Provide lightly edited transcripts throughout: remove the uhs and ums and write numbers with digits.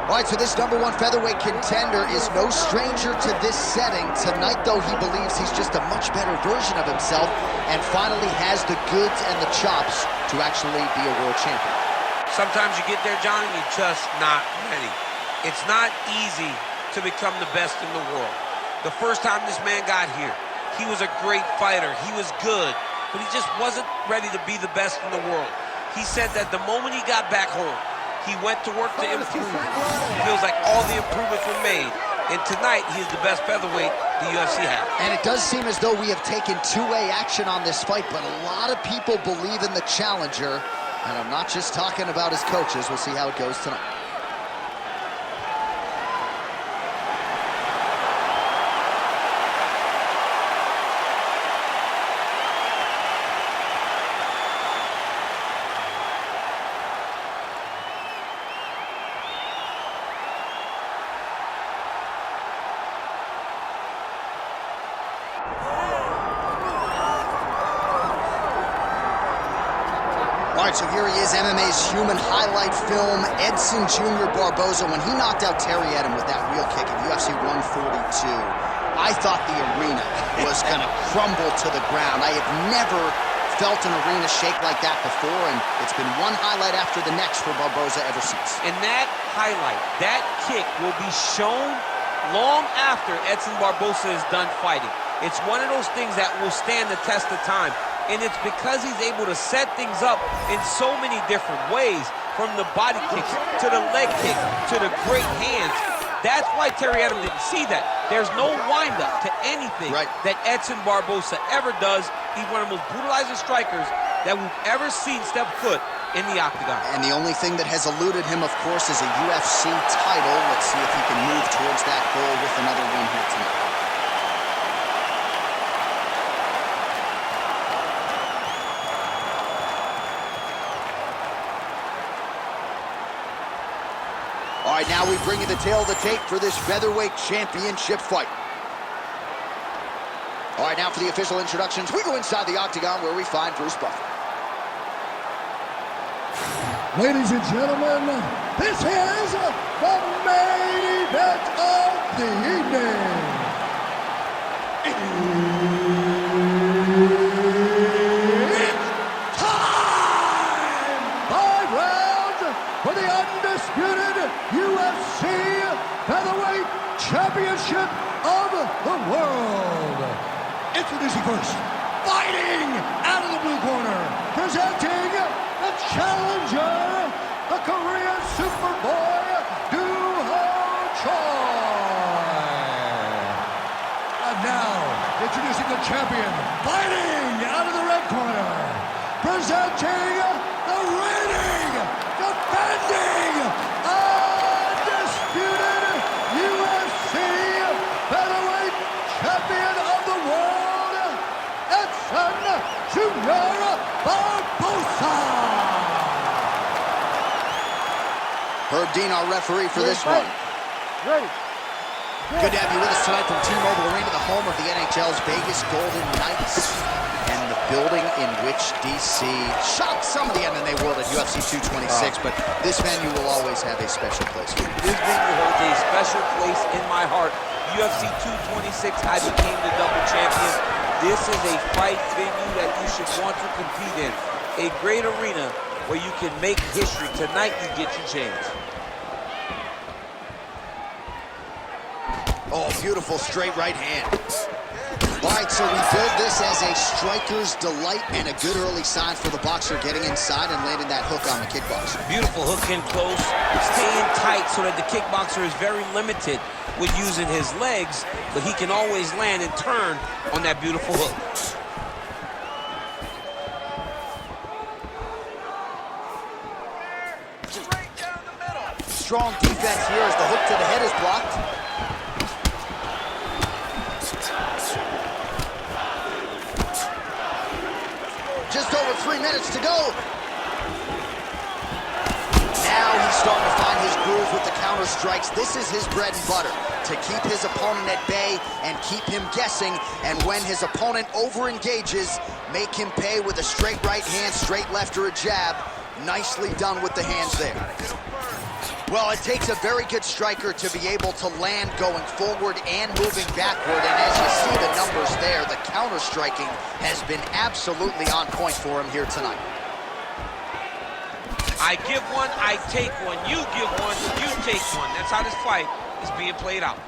All right, so this #1 featherweight contender is no stranger to this setting. Tonight, though, he believes he's just a much better version of himself and finally has the goods and the chops to actually be a world champion. Sometimes you get there, John, and you're just not ready. It's not easy to become the best in the world. The first time this man got here, he was a great fighter. He was good, but he just wasn't ready to be the best in the world. He said that the moment he got back home, he went to work to improve. He feels like all the improvements were made. And tonight, he's the best featherweight the UFC has. And it does seem as though we have taken two-way action on this fight, but a lot of people believe in the challenger. And I'm not just talking about his coaches. We'll see how it goes tonight. All right, so here he is, MMA's human highlight film, Edson Jr. Barboza. When he knocked out Terry Edom with that real kick at UFC 142, I thought the arena was going to crumble to the ground. I have never felt an arena shake like that before, and it's been one highlight after the next for Barboza ever since. And that highlight, that kick, will be shown long after Edson Barboza is done fighting. It's one of those things that will stand the test of time. And it's because he's able to set things up in so many different ways, from the body kicks to the leg kick to the great hands. That's why Terry Edom didn't see that. There's no windup to anything that Edson Barboza ever does. He's one of the most brutalizing strikers that we've ever seen step foot in the octagon. And the only thing that has eluded him, of course, is a UFC title. Let's see if he can move towards that goal with another win here tonight. All right, now we bring you the tail of the tape for this featherweight championship fight. All right, now for the official introductions, we go inside the octagon where we find Bruce Buffer. Ladies and gentlemen, this is the main event of the evening. It's time! 5 rounds for the undisputed UFC Featherweight Championship of the world. Introducing first, fighting out of the blue corner, presenting the challenger, the Korean Superboy, Dooho Choi. And now, introducing the champion, fighting out of the red corner, presenting the reigning, defending, undisputed UFC Featherweight Champion of the world, Edson Jr. Barboza. Herb Dean, our referee for this one. Good to have you with us tonight from T-Mobile Arena, the home of the NHL's Vegas Golden Knights, and the building in which DC shocked some of the MMA world at UFC 226, but this venue will always have a special place for you. This venue holds a special place in my heart. UFC 226, I became the double champion. This is a fight venue that you should want to compete in. A great arena where you can make history. Tonight, you get your chance. Oh, beautiful straight right hand. All right, so we build this as a striker's delight and a good early sign for the boxer getting inside and landing that hook on the kickboxer. Beautiful hook in close, staying tight so that the kickboxer is very limited with using his legs, but he can always land and turn on that beautiful hook. Strong defense here as the hook to the head is blocked. Just over 3 minutes to go. Now he's starting to find his groove with the counter strikes. This is his bread and butter, to keep his opponent at bay and keep him guessing. And when his opponent over-engages, make him pay with a straight right hand, straight left, or a jab. Nicely done with the hands there. Well, it takes a very good striker to be able to land going forward and moving backward. And as you see the numbers there, the counter-striking has been absolutely on point for him here tonight. I give one, I take one. You give one, you take one. That's how this fight is being played out.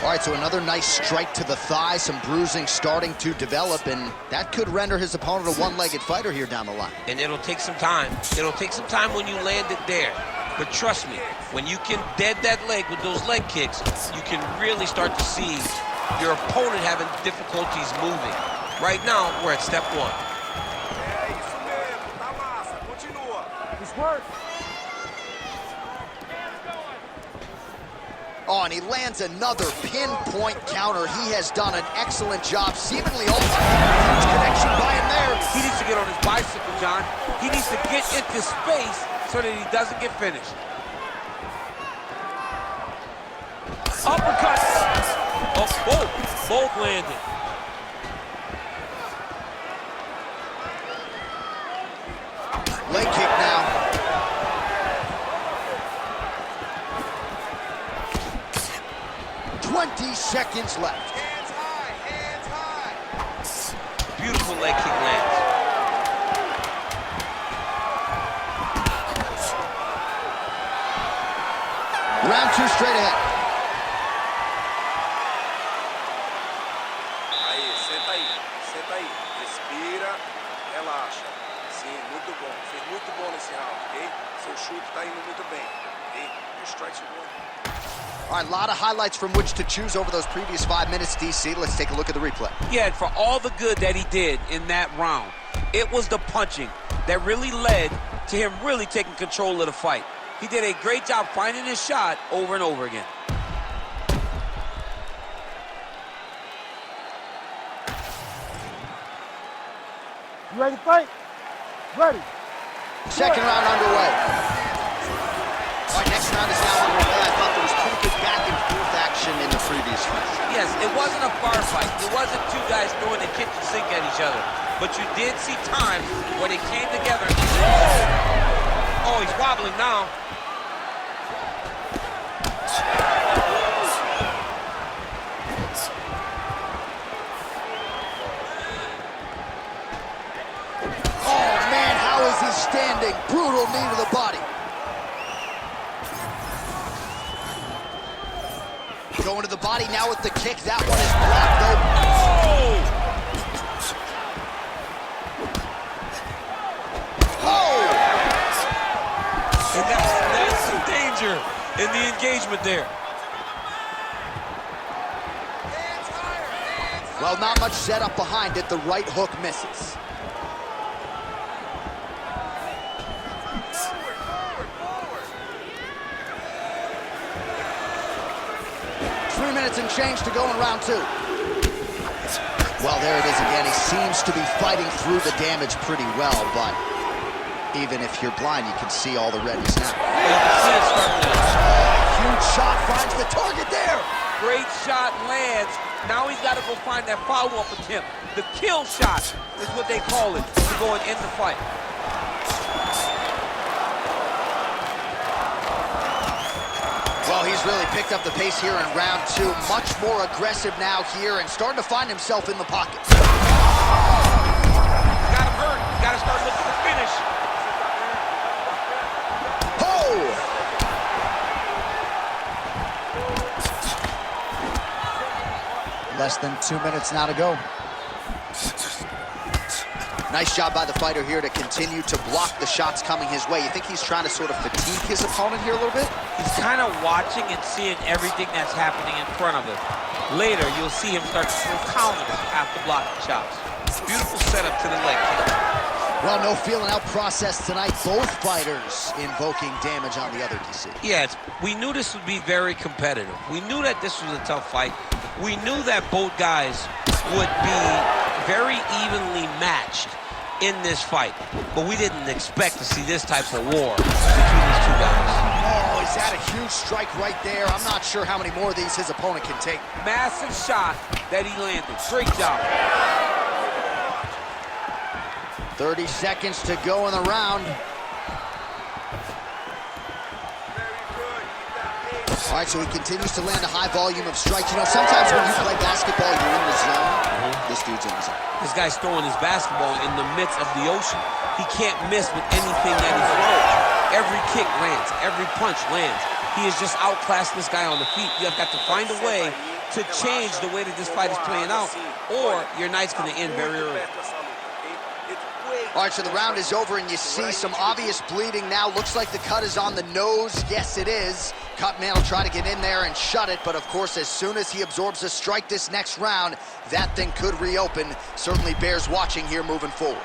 All right, so another nice strike to the thigh, some bruising starting to develop, and that could render his opponent a one-legged fighter here down the line. And it'll take some time. It'll take some time when you land it there. But trust me, when you can dead that leg with those leg kicks, you can really start to see your opponent having difficulties moving. Right now, we're at step one. Oh, and he lands another pinpoint counter. He has done an excellent job, seemingly all huge connection by him there. He needs to get on his bicycle, John. He needs to get into space so that he doesn't get finished. Uppercut. Oh, both landed. Leg kick now. Seconds left. Hands high, hands high. Beautiful leg kick lands. Round two straight ahead. Aí, senta aí. Respira, relaxa. Sim, muito bom. Fez muito bom nesse round, ok? Seu chute tá indo muito bem, ok? Your strikes are going. All right, a lot of highlights from which to choose over those previous 5 minutes, DC. Let's take a look at the replay. Yeah, for all the good that he did in that round, it was the punching that really led to him really taking control of the fight. He did a great job finding his shot over and over again. You ready to fight? Ready. Second round underway. All right, next round is now underway. I thought there was pretty good back and forth action in the previous fight. Yes, it wasn't a bar fight. It wasn't two guys throwing the kitchen sink at each other. But you did see times when it came together. Oh, he's wobbling now. Oh, man, how is he standing? Brutal knee to the body. Going to the body now with the kick. That one is blocked, though. Oh! And that's some danger in the engagement there. Well, not much setup behind it. The right hook misses. And change to go in round two. Well, there it is again. He seems to be fighting through the damage pretty well, but even if you're blind, you can see all the redness now. Huge shot finds the target there. Great shot lands. Now he's got to go find that follow-up attempt. The kill shot is what they call it to go and end the fight. Well, he's really picked up the pace here in round two. Much more aggressive now here and starting to find himself in the pocket. Got him hurt. Got to start looking to finish. Oh! Less than 2 minutes now to go. Nice job by the fighter here to continue to block the shots coming his way. You think he's trying to sort of fatigue his opponent here a little bit? He's kind of watching and seeing everything that's happening in front of him. Later, you'll see him start to throw counters after blocking shots. Beautiful setup to the leg kick. Well, no feeling out process tonight. Both fighters invoking damage on the other, DC. Yeah, we knew this would be very competitive. We knew that this was a tough fight. We knew that both guys would be very evenly matched in this fight, but we didn't expect to see this type of war between these two guys. Oh, he's had a huge strike right there. I'm not sure how many more of these his opponent can take. Massive shot that he landed. Great job. 30 seconds to go in the round. All right, so he continues to land a high volume of strikes. You know, sometimes when you play basketball, you're in the zone. This dude's in the zone. This guy's throwing his basketball in the midst of the ocean. He can't miss with anything that he throws. Every kick lands. Every punch lands. He has just outclassed this guy on the feet. You have got to find a way to change the way that this fight is playing out, or your night's going to end very early. All right, so the round is over, and you see some obvious bleeding now. Looks like the cut is on the nose. Yes, it is. Cutman will try to get in there and shut it, but of course, as soon as he absorbs a strike this next round, that thing could reopen. Certainly bears watching here moving forward.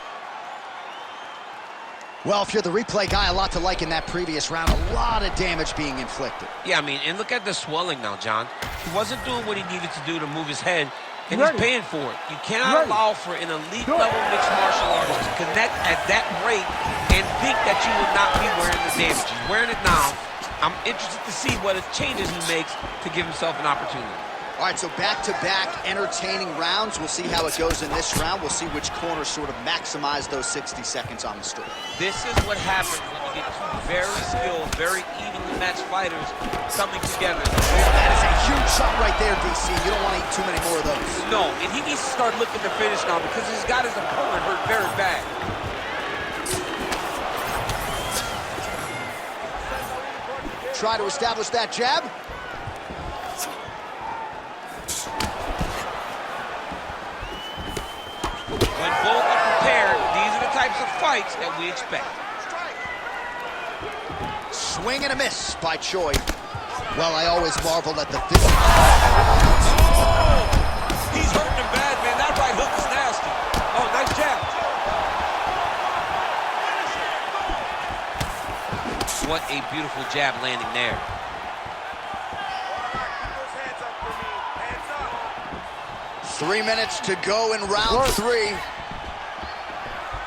Well, if you're the replay guy, a lot to like in that previous round. A lot of damage being inflicted. Yeah, I mean, and look at the swelling now, John. He wasn't doing what he needed to do to move his head, and he's paying for it. You cannot allow for an elite-level mixed martial artist to connect at that rate and think that you will not be wearing the damage. He's wearing it now. I'm interested to see what changes he makes to give himself an opportunity. All right, so back-to-back entertaining rounds. We'll see how it goes in this round. We'll see which corner sort of maximize those 60 seconds on the stool. This is what happens when you get two very skilled, very evenly matched fighters coming together. That is a huge shot right there, DC. You don't want to eat too many more of those. No, and he needs to start looking to finish now because he's got his opponent hurt very bad. Try to establish that jab. When both are prepared, these are the types of fights that we expect. Swing and a miss by Choi. Well, I always marvel at the physical. Oh! He's hurting him bad, man. That right hook is nasty. Oh, nice jab. What a beautiful jab landing there. 3 minutes to go in round 3.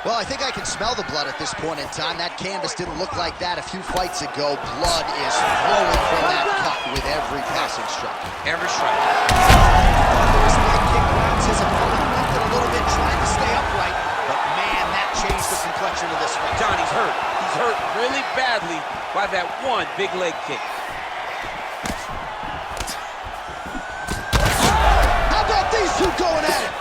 Well, I think I can smell the blood at this point in time. That canvas didn't look like that a few fights ago. Blood is flowing from that cut with every passing strike. Every strike. His leg kick rounds his opponent lifted a little bit, trying to stay upright. But man, that changed the complexion of this fight. Johnny's hurt. He's hurt really badly by that one big leg kick. How about these two going at it?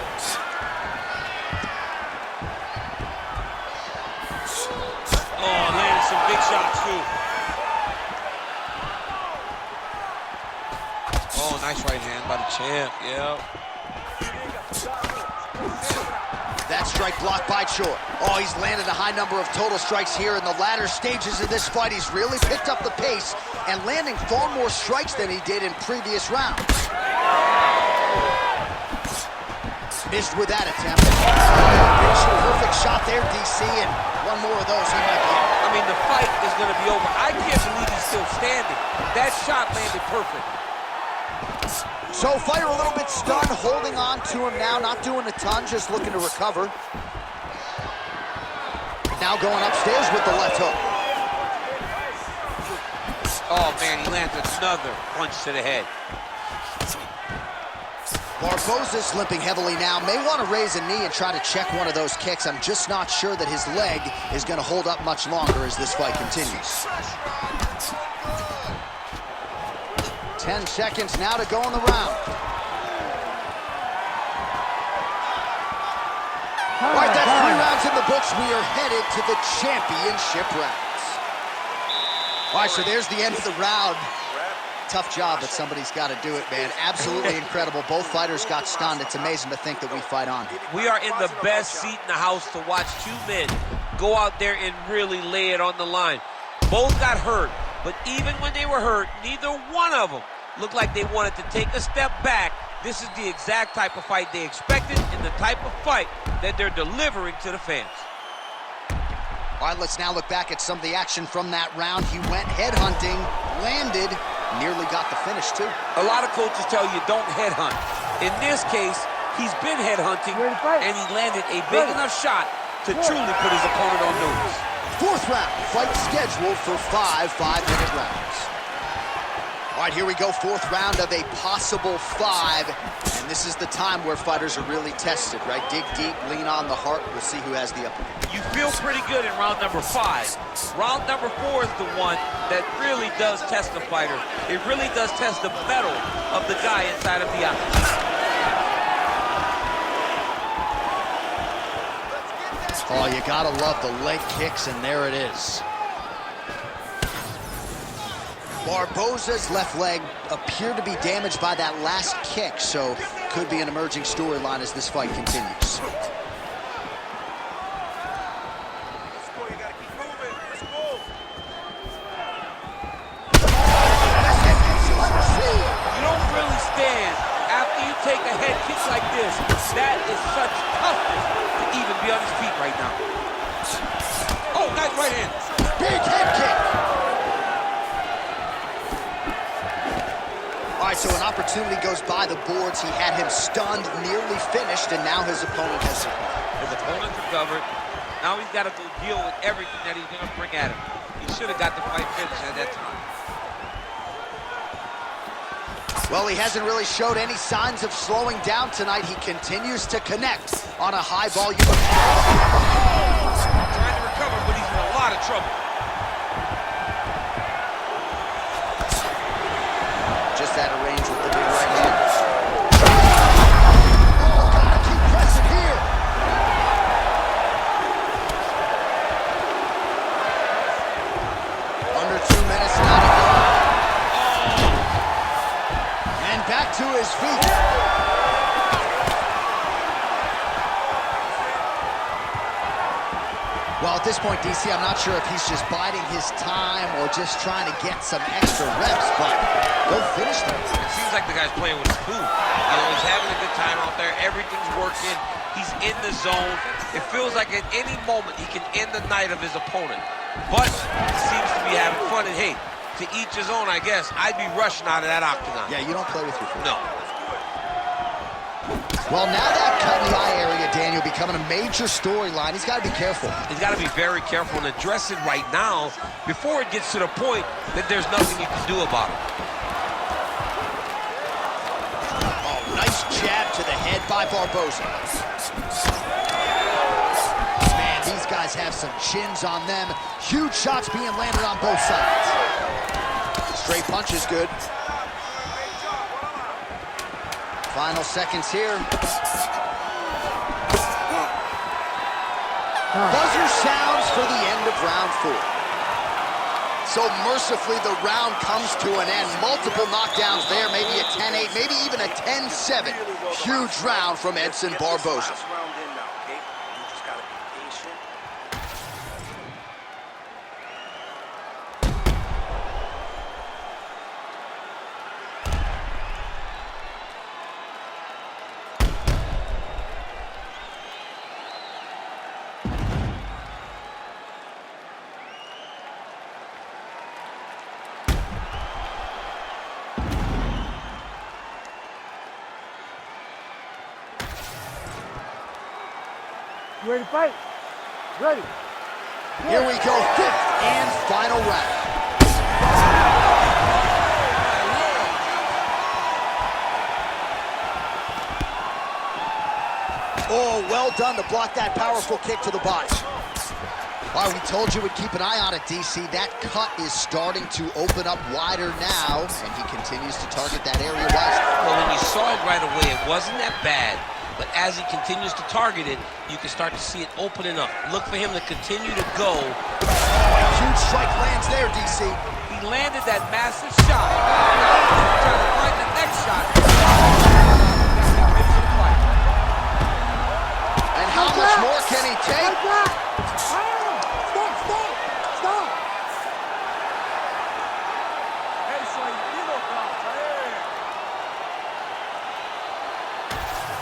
Oh, landed some big shots, too. Oh, nice right hand by the champ, yeah. That strike blocked by Choi. Oh, he's landed a high number of total strikes here in the latter stages of this fight. He's really picked up the pace and landing far more strikes than he did in previous rounds. Missed with that attempt. Perfect shot there, DC, and one more of those he might be. I mean, the fight is going to be over. I can't believe he's still standing. That shot landed perfect. So fighter a little bit stunned, holding on to him now, not doing a ton, just looking to recover. Now going upstairs with the left hook. Oh, man, he lands another punch to the head. Barboza's limping heavily now. May want to raise a knee and try to check one of those kicks. I'm just not sure that his leg is going to hold up much longer as this fight continues. 10 seconds now to go in the round. All right, that's 3 rounds in the books. We are headed to the championship rounds. All right, so there's the end of the round. Tough job, but somebody's got to do it, man. Absolutely incredible. Both fighters got stunned. It's amazing to think that we fight on. We are in the best seat in the house to watch two men go out there and really lay it on the line. Both got hurt, but even when they were hurt, neither one of them looked like they wanted to take a step back. This is the exact type of fight they expected and the type of fight that they're delivering to the fans. All right, let's now look back at some of the action from that round. He went headhunting, landed, nearly got the finish, too. A lot of coaches tell you don't headhunt. In this case, he's been headhunting, and he landed a big enough shot to truly put his opponent on notice. 4th round, fight scheduled for 5 5-minute rounds. All right, here we go, 4th round of a possible 5. And this is the time where fighters are really tested, right? Dig deep, lean on the heart. We'll see who has the upper hand. You feel pretty good in round number 5. Round number 4 is the one that really does test the fighter. It really does test the mettle of the guy inside of the octagon. Oh, you gotta love the leg kicks, and there it is. Barboza's left leg appeared to be damaged by that last kick, so could be an emerging storyline as this fight continues. Let's go, you gotta keep moving. Let's go. You don't really stand after you take a head kick like this. That is such toughness to even be on his feet right now. Oh, nice right hand. Big head kick. All right, so an opportunity goes by the boards. He had him stunned, nearly finished, and now his opponent has recovered. His opponent's recovered. Now he's got to go deal with everything that he's going to bring at him. He should have got the fight finished at that time. Well, he hasn't really showed any signs of slowing down tonight. He continues to connect on a high volume of Trying to recover, but he's in a lot of trouble. just out of range with the big right hand. Oh, gotta keep pressing here. Under 2 minutes now to go. And back to his feet. Well, at this point, DC, I'm not sure if he's just biding his time or just trying to get some extra reps, but go finish them. It seems like the guy's playing with his food. You know, he's having a good time out there. Everything's working. He's in the zone. It feels like at any moment he can end the night of his opponent. But he seems to be having fun. And hey, to each his own, I guess. I'd be rushing out of that octagon. Yeah, you don't play with your food. No. Well, now that cut in the eye area, Daniel, becoming a major storyline. He's got to be careful. He's got to be very careful and address it right now before it gets to the point that there's nothing you can do about it. Oh, nice jab to the head by Barboza. Man, these guys have some chins on them. Huge shots being landed on both sides. Straight punch is good. Final seconds here. Buzzer sounds for the end of round 4. So mercifully, the round comes to an end. Multiple knockdowns there, maybe a 10-8, maybe even a 10-7. Huge round from Edson Barboza. You ready to fight? Ready. Here we go, 5th and final round. Oh, well done to block that powerful kick to the body. All right, we told you we'd keep an eye on it, DC. That cut is starting to open up wider now, and he continues to target that area west. Well, when you saw it right away, it wasn't that bad. But as he continues to target it, you can start to see it opening up. Look for him to continue to go. Huge strike lands there, DC. He landed that massive shot. He's trying to find the next shot. And how much more can he take? Stop.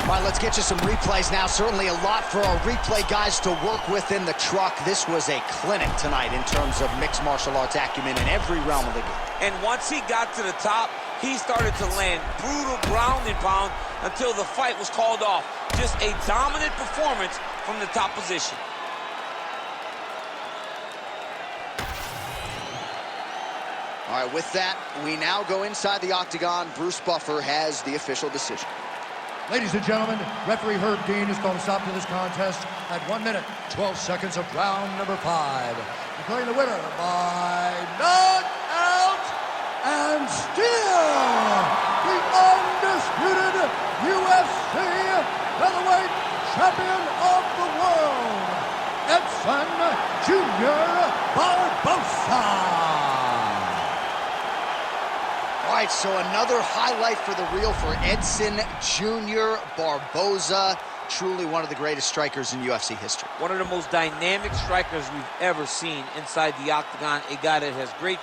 All right, let's get you some replays now. Certainly a lot for our replay guys to work with in the truck. This was a clinic tonight in terms of mixed martial arts acumen in every realm of the game. And once he got to the top, he started to land brutal ground and pound until the fight was called off. Just a dominant performance from the top position. All right, with that, we now go inside the octagon. Bruce Buffer has the official decision. Ladies and gentlemen, referee Herb Dean is going to stop to this contest at 1 minute, 12 seconds of round number 5. Declaring the winner by knockout and still the undisputed UFC featherweight champion of the world, Edson Junior Barboza. All right, so another highlight for the reel for Edson Junior Barboza. Truly one of the greatest strikers in UFC history. One of the most dynamic strikers we've ever seen inside the octagon. A guy that has great